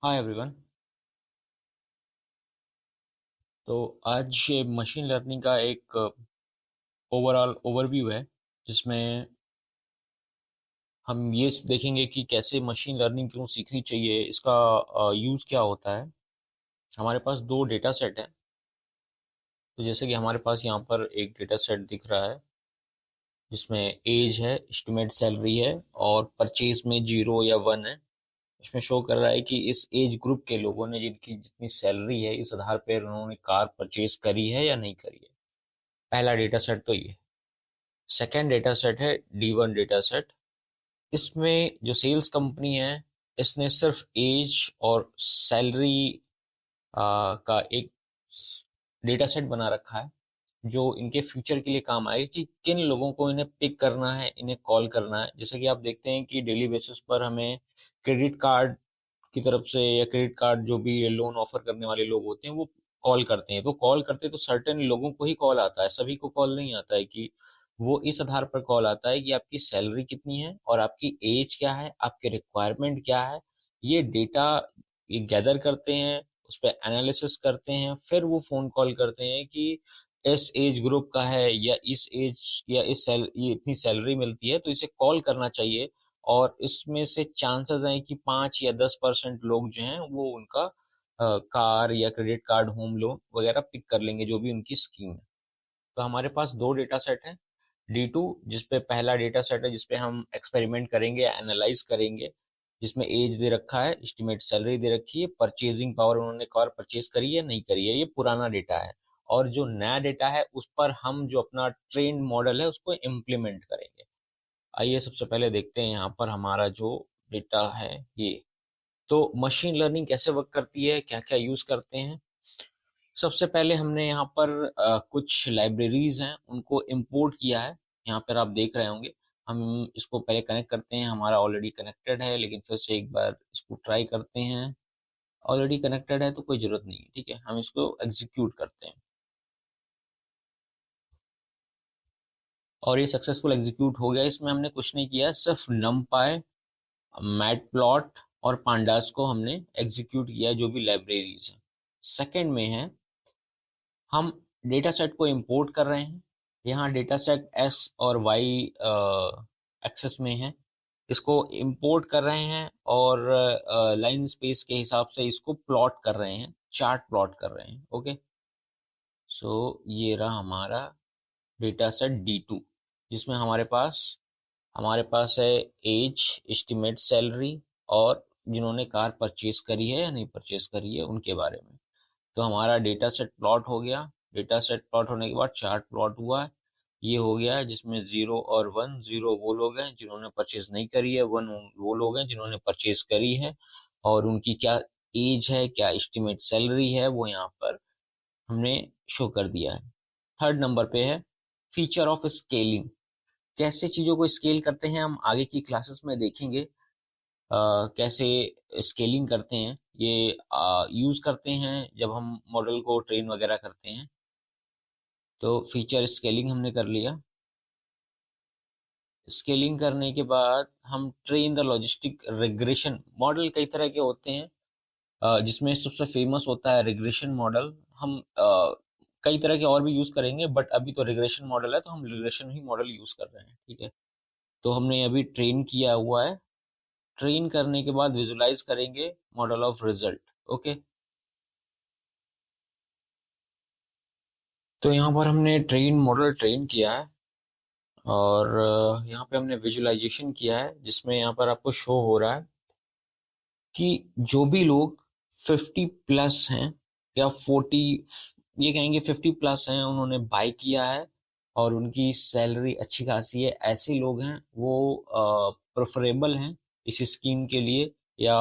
Hi everyone. तो आज machine learning का एक ओवरऑल ओवरव्यू है जिसमें हम ये देखेंगे कि कैसे मशीन लर्निंग क्यों सीखनी चाहिए, इसका यूज़ क्या होता है। हमारे पास दो डेटा सेट हैं। तो जैसे कि हमारे पास यहाँ पर एक डेटा सेट दिख रहा है जिसमें एज है, एस्टिमेट सैलरी है और परचेज में 0 या 1 है। इसमें शो कर रहा है कि इस एज ग्रुप के लोगों ने जिनकी जितनी सैलरी है इस आधार पर उन्होंने कार परचेज करी है या नहीं करी है। पहला डेटा सेट तो ये। सेकेंड डेटा सेट है D1 डेटा सेट। इसमें जो सेल्स कंपनी है इसने सिर्फ एज और सैलरी का एक डेटा सेट बना रखा है जो इनके फ्यूचर के लिए काम आए कि किन लोगों को इन्हें पिक करना है, इन्हें कॉल करना है। जैसे कि आप देखते हैं कि डेली बेसिस पर हमें क्रेडिट कार्ड की तरफ से या क्रेडिट कार्ड जो भी लोन ऑफर करने वाले लोग होते हैं वो कॉल करते हैं। तो कॉल करते तो सर्टेन लोगों को ही कॉल आता है, सभी को कॉल नहीं आता है। कि वो इस आधार पर कॉल आता है कि आपकी सैलरी कितनी है और आपकी एज क्या है, आपके रिक्वायरमेंट क्या है। ये डेटा ये गैदर करते हैं, उस पर एनालिसिस करते हैं, फिर वो फोन कॉल करते हैं कि इस एज ग्रुप का है या इस एज या ये इतनी सैलरी मिलती है तो इसे कॉल करना चाहिए। और इसमें से चांसेस हैं कि 5 या 10% लोग जो हैं वो उनका कार या क्रेडिट कार्ड, होम लोन वगैरह पिक कर लेंगे, जो भी उनकी स्कीम है। तो हमारे पास दो डेटा सेट हैं। D2 जिसपे पहला डेटा सेट है जिसपे हम एक्सपेरिमेंट करेंगे, एनालाइज करेंगे, जिसमें एज दे रखा है, एस्टिमेट सैलरी दे रखी है, परचेजिंग पावर उन्होंने कार परचेज करी है नहीं करी है, ये पुराना डेटा है। और जो नया डेटा है उस पर हम जो अपना ट्रेन मॉडल है उसको इम्प्लीमेंट करेंगे। आइए सबसे पहले देखते हैं यहाँ पर हमारा जो डेटा है ये। तो मशीन लर्निंग कैसे वर्क करती है, क्या क्या यूज करते हैं। सबसे पहले हमने यहाँ पर कुछ लाइब्रेरीज हैं उनको इंपोर्ट किया है। यहाँ पर आप देख रहे होंगे। हम इसको पहले कनेक्ट करते हैं, हमारा ऑलरेडी कनेक्टेड है लेकिन फिर से एक बार इसको ट्राई करते हैं। ऑलरेडी कनेक्टेड है तो कोई जरूरत नहीं है, ठीक है। हम इसको एग्जीक्यूट करते हैं और ये सक्सेसफुल एग्जीक्यूट हो गया। इसमें हमने कुछ नहीं किया, सिर्फ numpy, मैटप्लॉट और पांडास को हमने एग्जीक्यूट किया, जो भी लाइब्रेरीज हैं। सेकंड में है, हम डेटा सेट को इंपोर्ट कर रहे हैं। यहाँ डेटा सेट एक्स और वाई एक्सेस में है। इसको इंपोर्ट कर रहे हैं और लाइन स्पेस के हिसाब से इसको प्लॉट कर रहे हैं, चार्ट प्लॉट कर रहे हैं। ओके, सो ये रहा हमारा डेटा सेट D2 जिसमें हमारे पास है एज, एस्टिमेट सैलरी और जिन्होंने कार परचेज करी है या नहीं परचेज करी है उनके बारे में। तो हमारा डेटा सेट प्लॉट हो गया। डेटा सेट प्लॉट होने के बाद चार्ट प्लॉट हुआ। ये हो गया है जिसमें 0 और 1। 0 वो लोग हैं जिन्होंने परचेज नहीं करी है, 1 वो लोग हैं जिन्होंने परचेज करी है। और उनकी क्या एज है, क्या एस्टिमेट सैलरी है, वो यहाँ पर हमने शो कर दिया है। थर्ड नंबर पे है फीचर ऑफ स्केलिंग। कैसे चीजों को स्केल करते हैं हम आगे की क्लासेस में देखेंगे। कैसे स्केलिंग करते हैं, ये यूज करते हैं जब हम मॉडल को ट्रेन वगैरह करते हैं। तो फीचर स्केलिंग हमने कर लिया। स्केलिंग करने के बाद हम train the logistic regression model. कई तरह के होते हैं, जिसमें सबसे फेमस होता है रिग्रेशन मॉडल। हम कई तरह के और भी यूज करेंगे बट अभी तो रिग्रेशन मॉडल है तो हम रिग्रेशन ही मॉडल यूज कर रहे हैं, ठीक है। तो हमने अभी ट्रेन किया हुआ है। ट्रेन करने के बाद विजुलाइज करेंगे मॉडल ऑफ रिजल्ट। ओके, तो यहाँ पर हमने ट्रेन मॉडल ट्रेन किया है और यहाँ पे हमने विजुअलाइजेशन किया है जिसमें यहाँ पर आपको शो हो रहा है कि जो भी लोग 50+ हैं या 40, ये कहेंगे 50+ हैं, उन्होंने बाय किया है और उनकी सैलरी अच्छी खासी है, ऐसे लोग हैं वो प्रेफरेबल हैं इस स्कीम के लिए या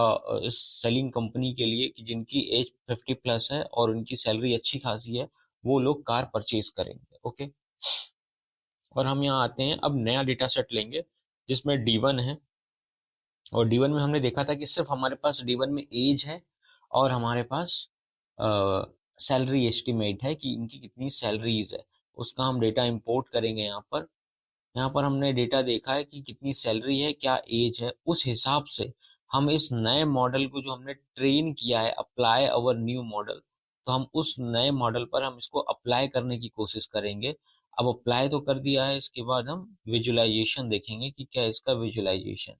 इस सेलिंग कंपनी के लिए कि जिनकी एज 50+ है और उनकी सैलरी अच्छी खासी है, वो लोग कार परचेज करेंगे। ओके, और हम यहाँ आते हैं, अब नया डेटा सेट लेंगे जिसमें D1 है। और D1 में हमने देखा था कि सिर्फ हमारे पास D1 में एज है और हमारे पास सैलरी एस्टिमेट है कि इनकी कितनी सैलरीज है। उसका हम डेटा इंपोर्ट करेंगे यहाँ पर। यहाँ पर हमने डेटा देखा है कि कितनी सैलरी है, क्या एज है, उस हिसाब से हम इस नए मॉडल को जो हमने ट्रेन किया है, अप्लाई अवर न्यू मॉडल, तो हम उस नए मॉडल पर हम इसको अप्लाई करने की कोशिश करेंगे। अब अप्लाई तो कर दिया है, इसके बाद हम विजुअलाइजेशन देखेंगे कि क्या है इसका विजुअलाइजेशन।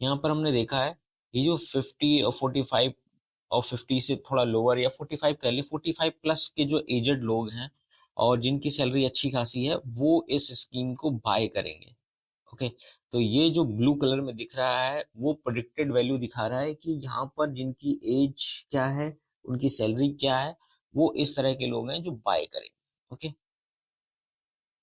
यहाँ पर हमने देखा है ये जो 50 और 45 और 50 से थोड़ा लोअर या 45 कह ली, 45 प्लस के जो एजेड लोग हैं और जिनकी सैलरी अच्छी खासी है, वो इस स्कीम को बाय करेंगे। ओके, तो ये जो ब्लू कलर में दिख रहा है वो प्रेडिक्टेड वैल्यू दिखा रहा है कि यहाँ पर जिनकी एज क्या है, उनकी सैलरी क्या है, वो इस तरह के लोग हैं जो बाय करेंगे। ओके,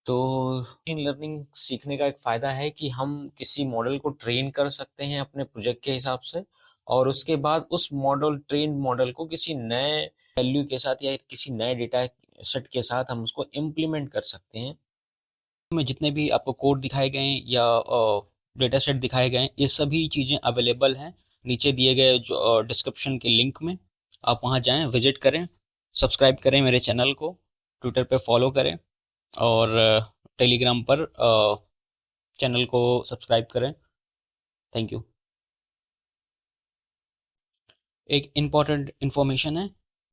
तो मशीन लर्निंग सीखने का एक फायदा है कि हम किसी मॉडल को ट्रेन कर सकते हैं अपने प्रोजेक्ट के हिसाब से, और उसके बाद उस मॉडल ट्रेन मॉडल को किसी नए वैल्यू के साथ या किसी नए डेटा सेट के साथ हम उसको इम्प्लीमेंट कर सकते हैं। में जितने भी आपको कोड दिखाए गए हैं या डेटा सेट दिखाए गए हैं, ये सभी चीज़ें अवेलेबल हैं नीचे दिए गए जो डिस्क्रिप्शन के लिंक में। आप वहाँ जाएं, विजिट करें, सब्सक्राइब करें मेरे चैनल को, ट्विटर पे फॉलो करें, और टेलीग्राम पर चैनल को सब्सक्राइब करें। Thank you. एक इम्पॉर्टेंट इन्फॉर्मेशन है